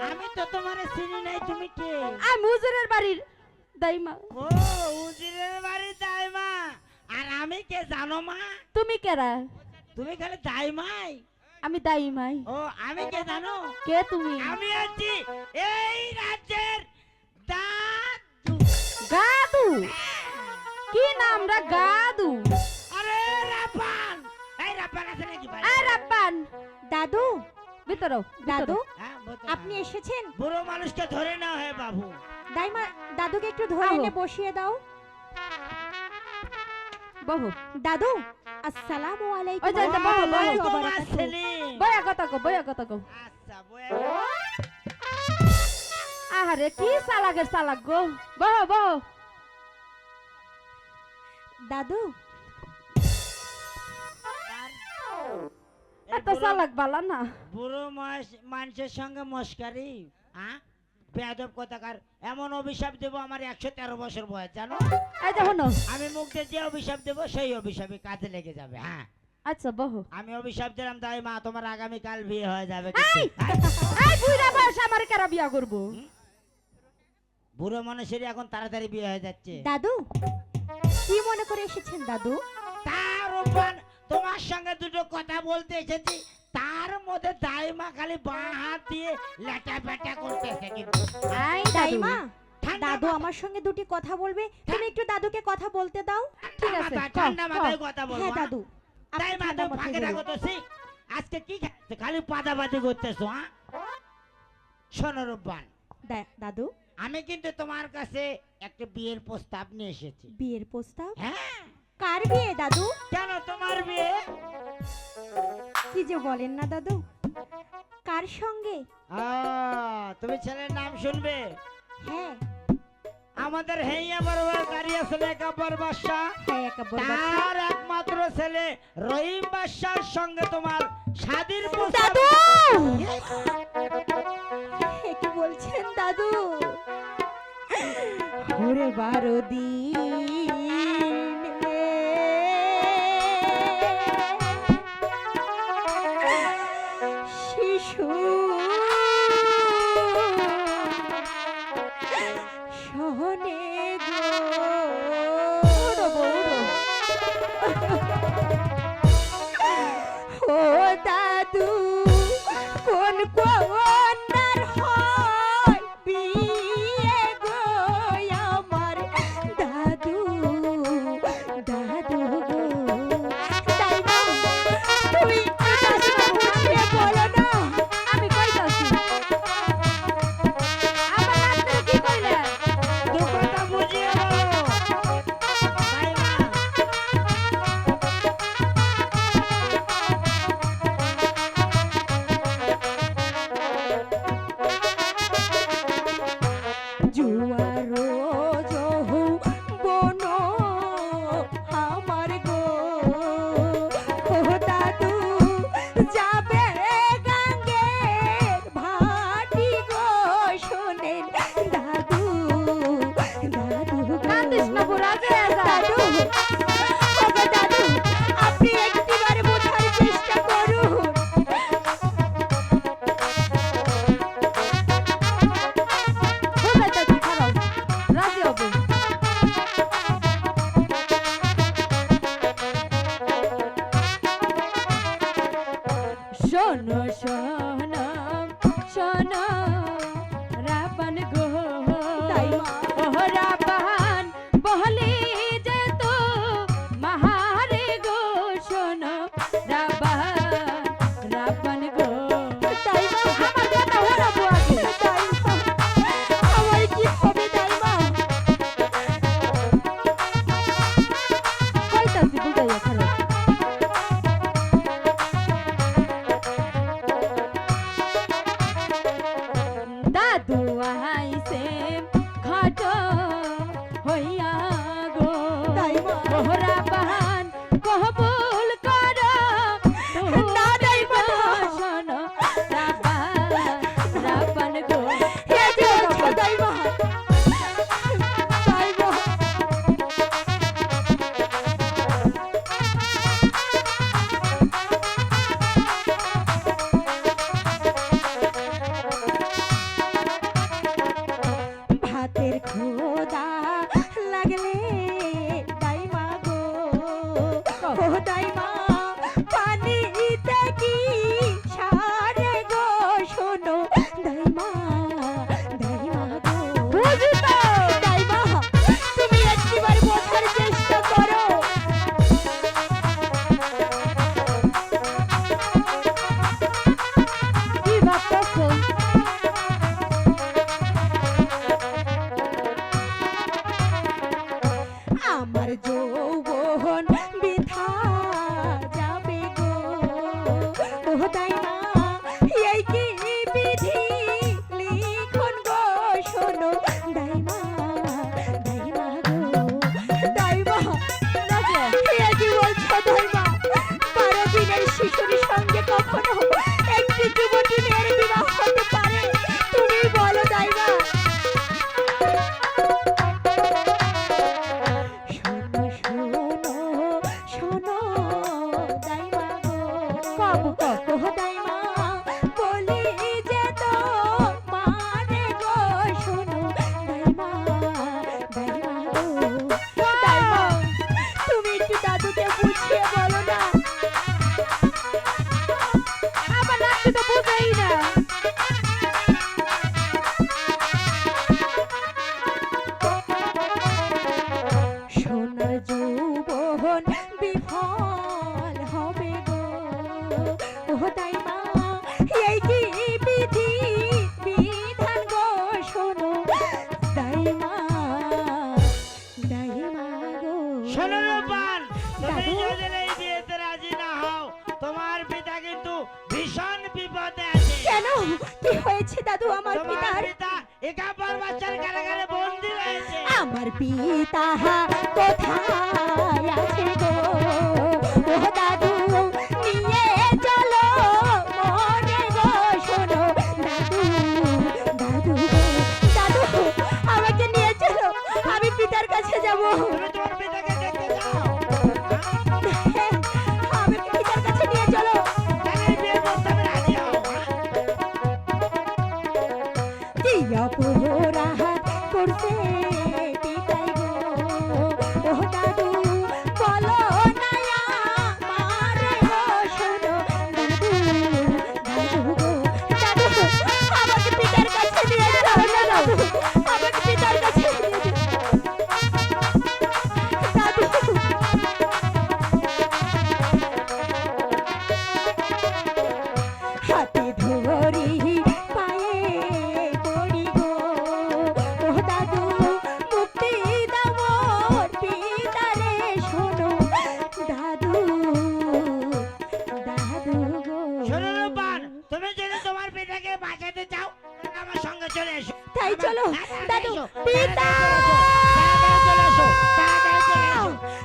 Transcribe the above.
আমি তো তোমারে চিনি নাই, তুমি কে? আমি হুজুরের বাড়ির দাইমা। ও উজিরের বাড়ি দাইমা। আর আমি কে জানো মা? তুমি কেরা? তুমি খালি দাইমাই। আমি দাইমাই। ও আমি কে জানো? কে তুমি? আমি আছি এই রাজ্যের দাদু। গাদু? কি নাম রা গাদু? আরে রাপান, এই রাপান আছে নাকি ভাই? আয় রাব্বান। দাদু, ভিতরও দাদু হ্যাঁ বলতো আপনি না। এসেছেন? বুড়ো মানুষকে ধরে নাও হে বাবু। দাইমা দাদুকে একটু ধরে আহো। এনে বসিয়ে দাও। বহু। দাদু আসসালামু আলাইকুম। ওই যে, বহো, বহো। ওয়ালাইকুম বহো। আসসালাম। বয়া কথা কো, বয়া কথা কো। আচ্ছা বয়া। আহারে কি চালাকের চালাক গো। বহ বহ। দাদু এই এত চালাক বালা না। বুড়ো মানুষের সঙ্গে মস্কারি, হ্যাঁ বেয়াদব কথাকার। এমন অভিশাপ দেবো আমার 113 বছর বয়স, জানো? এই যে হনো। আমি মুখ দিয়ে যে অভিশাপ দেবো সেই অভিশাপে কাজে লেগে যাবে। হ্যাঁ আচ্ছা বহু। আমি অভিশাপ দিলাম তাই মা তোমার আগামীকাল বিয়ে হয়ে যাবে। এই কিন্তু এই বুইড়া বয়স আমার কারা বিয়া করব? বুড়ো মানুষেরই এখন তাড়াতাড়ি বিয়ে হয়ে যাচ্ছে। দাদু কি মনে করে এসেছেন দাদু? তার উপর তোমার সঙ্গে দুটো কথা বলতে এসেছি, তার মধ্যে দাইমা খালি বাঁ হাত দিয়ে লেটা পেটা করতেছে। কিন্তু আই দাইমা ঠান্ডা দাদু মাথা- আমার সঙ্গে দুটি কথা বলবে, তুমি একটু দাদুকে কথা বলতে দাও। ঠিক আছে, মাথা, কও, ঠান্ডা মাথায় কও। কথা বলবো। হ্যাঁ দাদু আপনি দাইমা ঠান্ডা তুমি মাথায় ফাঁকে বলুন। থাকো তো শিখ। আজকে কি খাচ্ছো? খালি পাদাবাদি করতেছো। হ্যাঁ শোনো রূপবান, দাদু আমি কিন্তু তোমার কাছে একটা বিয়ের প্রস্তাব নিয়ে এসেছি। বিয়ের প্রস্তাব? হ্যাঁ কার বিয়ে দাদু? কেন তোমার বিয়ে? কি যে বলেন না দাদু, কার সঙ্গে? তুমি ছেলের নাম শুনবে? হ্যাঁ আমাদের হেইয়া বড় গাড়ি আসলে একাব্বর বাদশাহ, হ্যাঁ একেবারে বাচ্চা। তার একমাত্র ছেলে রহিম বাদশার সঙ্গে তোমার শাদীর প্রস্তাব। দাদু এ কি বলছেন দাদু? ওরে 12 দিন শিশু সহনে গো। উড়ো গো, উড়ো। ও দাদু কোন কন্যার হয় বিয়ে গো আমার দাদু, দাদু গো। দাইমা তুমি দাদুকে বুঝিয়ে বলো না। আমি কইতাছি। আমার নাতনি কি কইলে? দুঃখটা বুঝিয়ে বলো। তাই না? জুয়ারো যৌবন আমার গো। ও দাদু যাবে গাঙ্গের ভাটি গো শোনেন দাদু, দাদু গো। কান্দিস না বুড়া, যে যা। দাদু ওগো দাদু আপনি একটিবার বোঝার চেষ্টা করুন। বুঝাইতাছি, খারাও। রাজি হবে। শোনো শোনো শোনো রাপান গো। দাইমা। ওহ রাপান বহলি যে তো মাহারে গো। শোনো রাপান, রাপান গো। দাইমা আমার কথা হলো বুয়াকে। দাইমা আমার কি হবে দাইমা? আমার পিতা কোথায় আছে গো ও দাদু নিয়ে চলো মনে গো শোনো দাদু দাদু গো, দাদু আমাকে নিয়ে চলো আমি পিতার কাছে যাব তুমি তোমার পিতাকে দেখতে যাও। আমি পিতার কাছে নিয়ে চলো তাহলে এই বিয়ের প্রস্তাবে রাজি হও, হ্যাঁ? কি অপরাধ করছে পিতাই গো ও দাদু বলো না আমারে গো শোনো দাদু দাদু গো দাদু আমাকে পিতার কাছে নিয়ে যাও না দাদু আমাকে পিতার কাছে নিয়ে যাও দাদু হাতে ধরি পায়ে পড়ি গো ও দাদু মুক্তি দাও মোর পিতারে শোনো দাদু দাদু গো শোনো রূপবান, তুমি যদি তোমার পিতাকে বাঁচাতে চাও তাহলে আমার সঙ্গে চলে এসো। তাই চলো হ্যাঁ, তাড়াতাড়ি দাদু এসো, পিতা তাড়াতাড়ি চলে এসো, তাড়াতাড়ি চলে এসো, তাড়াতাড়ি চলে এসো।